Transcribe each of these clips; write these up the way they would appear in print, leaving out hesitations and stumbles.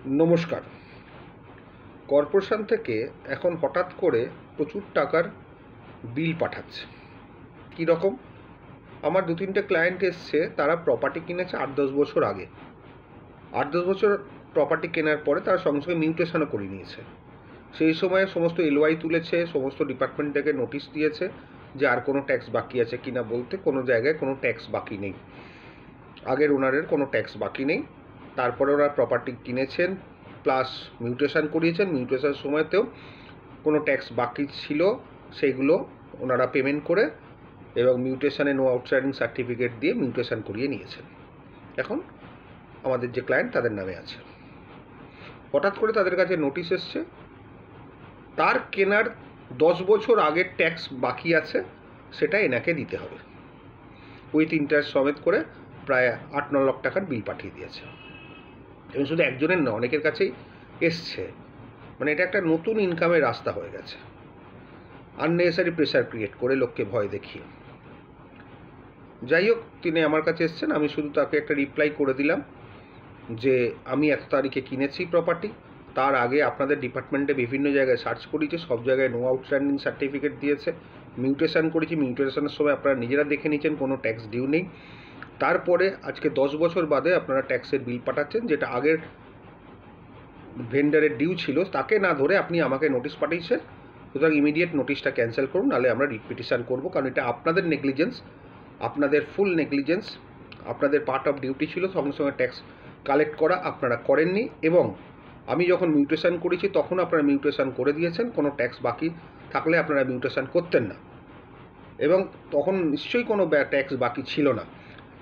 নমস্কার। কর্পোরেশন থেকে এখন হঠাৎ করে প্রচুর টাকার বিল পাঠাচ্ছে। কী রকম? আমার 2-3টে ক্লায়েন্ট এসছে, তারা প্রপার্টি কিনেছে 8-10 বছর আগে। 8-10 বছর প্রপার্টি কেনার পরে তারা সঙ্গে সঙ্গে মিউটেশনও করে নিয়েছে। সেই সময়ে সমস্ত এলওয়াই তুলেছে, সমস্ত ডিপার্টমেন্ট থেকে নোটিশ দিয়েছে যে আর কোনো ট্যাক্স বাকি আছে কিনা বলতে। কোনো জায়গায় কোনো ট্যাক্স বাকি নেই, আগের ওনারের কোনো ট্যাক্স বাকি নেই। তারপরে ওরা প্রপার্টি কিনেছেন প্লাস মিউটেশন করিয়েছেন। মিউটেশনের সময়তেও কোনো ট্যাক্স বাকি ছিল, সেইগুলো ওনারা পেমেন্ট করে এবং মিউটেশনে নো আউটস্ট্যান্ডিং সার্টিফিকেট দিয়ে মিউটেশন করিয়ে নিয়েছেন। এখন আমাদের যে ক্লায়েন্ট তাদের নামে আছে। হঠাৎ করে তাদের কাছে নোটিশ এসছে, তার কেনার 10 বছর আগের ট্যাক্স বাকি আছে, সেটা এনাকে দিতে হবে। উইথ ইন্টারেস্ট সমেত করে প্রায় 8-9 লাখ টাকার বিল পাঠিয়ে দিয়েছে। এবং শুধু একজনের না, অনেকের কাছেই এসছে। মানে এটা একটা নতুন ইনকামের রাস্তা হয়ে গেছে, আননেসেসারি প্রেশার ক্রিয়েট করে লোককে ভয় দেখিয়ে। যাই হোক, তিনি আমার কাছে এসছেন, আমি শুধু তাকে একটা রিপ্লাই করে দিলাম যে আমি এত তারিখে কিনেছি প্রপার্টি, তার আগে আপনাদের ডিপার্টমেন্টে বিভিন্ন জায়গায় সার্চ করেছি, সব জায়গায় নো আউটস্ট্যান্ডিং সার্টিফিকেট দিয়েছে, মিউটেশন করেছি, মিউটেশনের সময় আপনারা নিজেরা দেখে নিয়েছেন কোনো ট্যাক্স ডিউ নেই। তারপরে আজকে 10 বছর বাদে আপনারা ট্যাক্সের বিল পাঠাচ্ছেন, যেটা আগের ভেন্ডারের ডিউ ছিল তাকে না ধরে আপনি আমাকে নোটিশ পাঠিয়েছেন। সুতরাং ইমিডিয়েট নোটিশটা ক্যান্সেল করুন, নাহলে আমরা রিট পিটিশন করবো, কারণ এটা আপনাদের নেগলিজেন্স, আপনাদের ফুল নেগলিজেন্স। আপনাদের পার্ট অফ ডিউটি ছিল সঙ্গে সঙ্গে ট্যাক্স কালেক্ট করা, আপনারা করেননি। এবং আমি যখন মিউটেশন করেছি তখন আপনারা মিউটেশন করে দিয়েছেন, কোনো ট্যাক্স বাকি থাকলে আপনারা মিউটেশন করতেন না, এবং তখন নিশ্চয়ই কোনো ট্যাক্স বাকি ছিল না।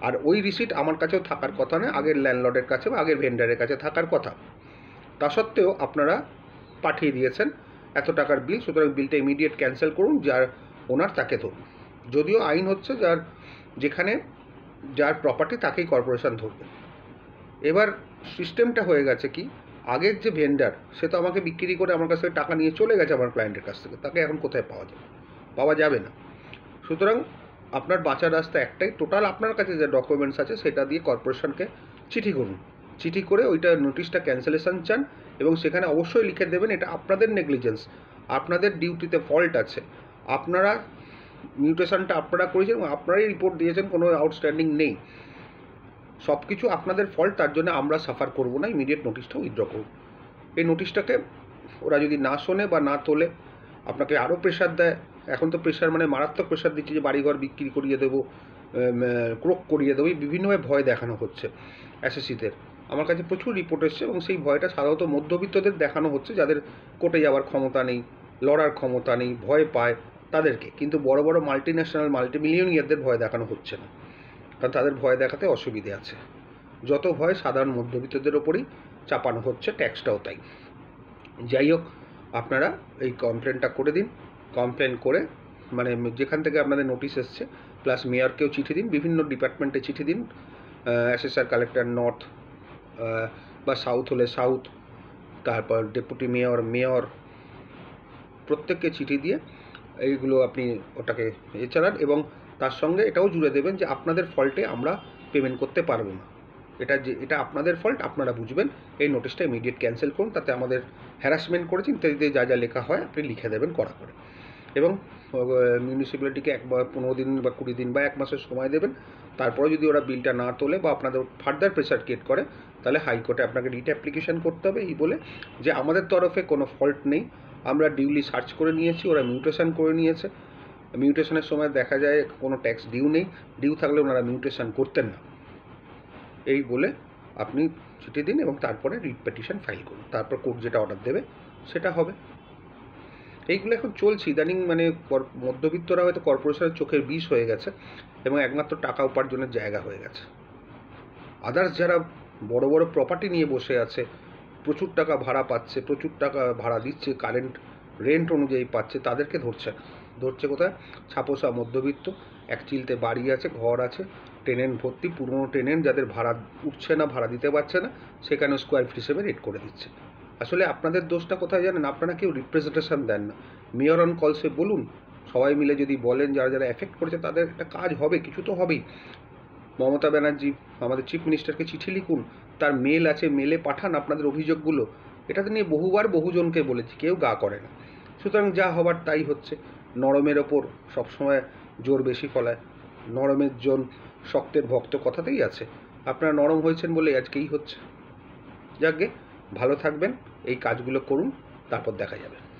আর ওই রিসিট আমার কাছেও থাকার কথা নয়, আগের ল্যান্ডলর্ডের কাছে বা আগের ভেন্ডারের কাছে থাকার কথা। তা সত্ত্বেও আপনারা পাঠিয়ে দিয়েছেন এত টাকার বিল। সুতরাং বিলটা ইমিডিয়েট ক্যান্সেল করুন, যার ওনার তাকে ধরুন। যদিও আইন হচ্ছে যেখানে যার প্রপার্টি তাকেই কর্পোরেশন ধরবে। এবার সিস্টেমটা হয়ে গেছে কি, আগের যে ভেন্ডার সে তো আমাকে বিক্রি করে আমার কাছ থেকে টাকা নিয়ে চলে গেছে আমার ক্লায়েন্টের কাছ থেকে, তাকে এখন কোথায় পাওয়া যাবে না। সুতরাং আপনার বাঁচার রাস্তা একটাই, টোটাল আপনার কাছে যে ডকুমেন্টস আছে সেটা দিয়ে কর্পোরেশনকে চিঠি করুন। চিঠি করে ওইটা নোটিশটা ক্যান্সেলেশন চান, এবং সেখানে অবশ্যই লিখে দেবেন এটা আপনাদের নেগলিজেন্স, আপনাদের ডিউটিতে ফল্ট আছে, আপনারা মিউটেশনটা আপনারা করেছেন এবং আপনারাই রিপোর্ট দিয়েছেন, কোনো আউটস্ট্যান্ডিং নেই, সব কিছু আপনাদের ফল্ট, তার জন্য আমরা সাফার করব না, ইমিডিয়েট নোটিশটা উইথড্র করুন। এই নোটিশটাকে ওরা যদি না শোনে বা না তোলে, আপনাকে আরও প্রেশার দেয়। এখন তো প্রেশার মানে মারাত্মক প্রেশার দিচ্ছে যে বাড়িঘর বিক্রি করিয়ে দেবো, ক্রোক করিয়ে দেবো, বিভিন্নভাবে ভয় দেখানো হচ্ছে অ্যাসেসিদের। আমার কাছে প্রচুর রিপোর্ট এসছে, এবং সেই ভয়টা সাধারণত মধ্যবিত্তদের দেখানো হচ্ছে, যাদের কোর্টে যাওয়ার ক্ষমতা নেই, লড়ার ক্ষমতা নেই, ভয় পায় তাদেরকে। কিন্তু বড় বড় মাল্টিন্যাশনাল মাল্টিমিলিয়নিয়ারদের ভয় দেখানো হচ্ছে না, কারণ তাদের ভয় দেখাতে অসুবিধে আছে। যত ভয় সাধারণ মধ্যবিত্তদের ওপরই চাপানো হচ্ছে, ট্যাক্সটাও তাই। যাই হোক, আপনারা এই কমপ্লেনটা করে দিন। কমপ্লেন করে মানে যেখান থেকে আপনাদের নোটিশ এসছে, প্লাস মেয়রকেও চিঠি দিন, বিভিন্ন ডিপার্টমেন্টে চিঠি দিন, অ্যাসেসর, কালেক্টর নর্থ বা সাউথ হলে সাউথ, তারপর ডেপুটি মেয়র, প্রত্যেককে চিঠি দিয়ে এইগুলো আপনি ওটাকে চালান, এবং তার সঙ্গে এটাও জুড়ে দেবেন যে আপনাদের ফল্টে আমরা পেমেন্ট করতে পারবো না, এটা আপনাদের ফল্ট, আপনারা বুঝবেন। এই নোটিশটা ইমিডিয়েট ক্যান্সেল করুন, তাতে আমাদের হ্যারাসমেন্ট করেছেন ইত্যাদিতে যা যা লেখা হয় আপনি লিখে দেবেন কড়া করে। এবং মিউনিসিপ্যালিটিকে 15 দিন বা 20 দিন বা 1 মাসের সময় দেবেন। তারপরে যদি ওরা বিলটা না তোলে বা আপনাদের ফার্দার প্রেশার ক্রিয়েট করে, তাহলে হাইকোর্টে আপনাকে রিট অ্যাপ্লিকেশন করতে হবে, এই বলে যে আমাদের তরফে কোনো ফল্ট নেই, আমরা ডিউলি সার্চ করে নিয়েছি, ওরা মিউটেশন করে নিয়েছে, মিউটেশনের সময় দেখা যায় কোনো ট্যাক্স ডিউ নেই, ডিউ থাকলে ওনারা মিউটেশন করতেন না, এই বলে আপনি চিঠি দিন এবং তারপরে রিট পিটিশন ফাইল করুন। তারপর কোর্ট যেটা অর্ডার দেবে সেটা হবে। এইগুলো এখন চলছে ইদানিং, মানে মধ্যবিত্তরা হয়তো কর্পোরেশনের চোখের বিষ হয়ে গেছে এবং একমাত্র টাকা উপার্জনের জায়গা হয়ে গেছে। আদার্স যারা বড় বড় প্রপার্টি নিয়ে বসে আছে, প্রচুর টাকা ভাড়া পাচ্ছে, প্রচুর টাকা ভাড়া দিচ্ছে, কারেন্ট রেন্ট অনুযায়ী পাচ্ছে, তাদেরকে ধরছে না। ধরছে কোথায়? ছাপোসা মধ্যবিত্ত, এক চিলতে বাড়ি আছে, ঘর আছে, টেনেন্ট ভর্তি, পুরনো টেনেন্ট, যাদের ভাড়া উঠছে না, ভাড়া দিতে পারছে না, সেখানে স্কোয়ার ফিট হিসেবে রেট করে দিচ্ছে। আসলে আপনাদের দোষটা কোথায় জানেন? আপনারা কেউ রিপ্রেজেন্টেশন দেন না। মেয়র অন কলসে বলুন, সবাই মিলে যদি বলেন যারা যারা এফেক্ট করেছে তাদের একটা কাজ হবে, কিছু তো হবেই। মমতা ব্যানার্জি আমাদের চিফ মিনিস্টারকে চিঠি লিখুন, তার মেল আছে, মেলে পাঠান আপনাদের অভিযোগগুলো। এটাতে নিয়ে বহুবার বহুজনকে বলেছি, কেউ গা করে না। সুতরাং যা হবার তাই হচ্ছে। নরমের ওপর সবসময় জোর বেশি ফলায়, নরমের জন শক্তের ভক্ত কথাতেই আছে। আপনারা নরম হয়েছেন বলে আজকেই হচ্ছে। যাকগে, ভালো থাকবেন, এই কাজগুলো করুন, তারপর দেখা যাবে।